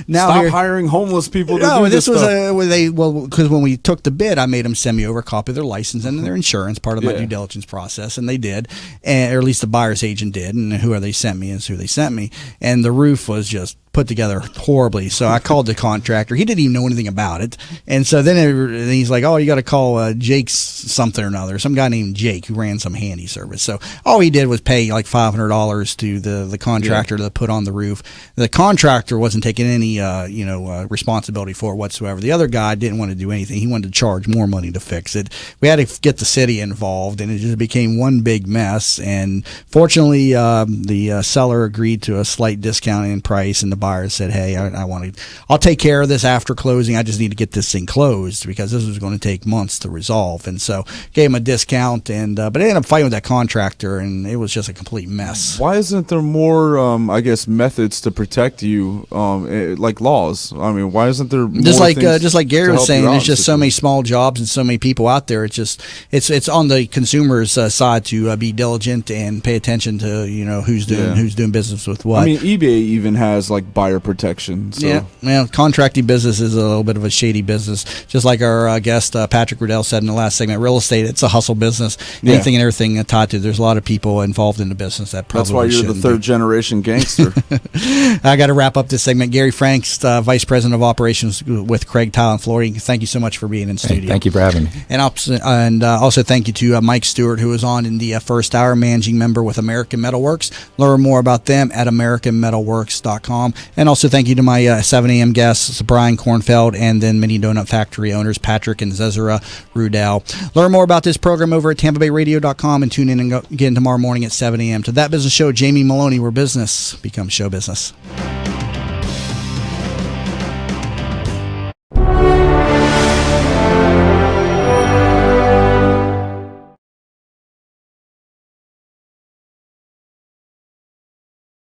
now stop hiring homeless people. No, this was because when we took the bid, I made them send me over a copy of their license and their insurance, part of my due diligence process, and they did, or at least the buyer's agent did, and who they sent me is who they sent me, and the roof was just put together horribly. So I called the contractor. He didn't even know anything about it. And so then he's like, oh, you got to call Jake's something or another, some guy named Jake who ran some handy service. So all he did was pay like $500 to the contractor to put on the roof. The contractor wasn't taking any responsibility for it whatsoever. The other guy didn't want to do anything. He wanted to charge more money to fix it. We had to get the city involved, and it just became one big mess. And fortunately, the seller agreed to a slight discount in price, and the buyer said, hey, I'll take care of this after closing. I just need to get this thing closed because this was going to take months to resolve. And so gave him a discount, and but I ended up fighting with that contractor, and it was just a complete mess. Why isn't there more, methods to protect you, like laws? I mean, why isn't there more just like Gary was saying, there's just so many small jobs and so many people out there. It's on the consumer's side to be diligent and pay attention to who's doing business with what. I mean, eBay even has like buyer protection. So. Yeah, well, contracting business is a little bit of a shady business. Just like our guest Patrick Riddell said in the last segment, real estate, it's a hustle business. Anything and everything tied to. There's a lot of people involved in the business that probably. That's why you're the third generation gangster. I got to wrap up this segment. Gary Franks, Vice President of Operations with Craig Tile and Flooring. Thank you so much for being in studio. Thank you for having me. And also thank you to Mike Stewart, who was on in the first hour, managing member with American Metalworks. Learn more about them at AmericanMetalworks.com. And also thank you to my 7 a.m. guests, Brian Kornfeld, and then Mini Donut Factory owners, Patrick and Zezra Rudell. Learn more about this program over at TampaBayRadio.com and tune in again tomorrow morning at 7 a.m. to That Business Show. Jamie Maloney, where business becomes show business.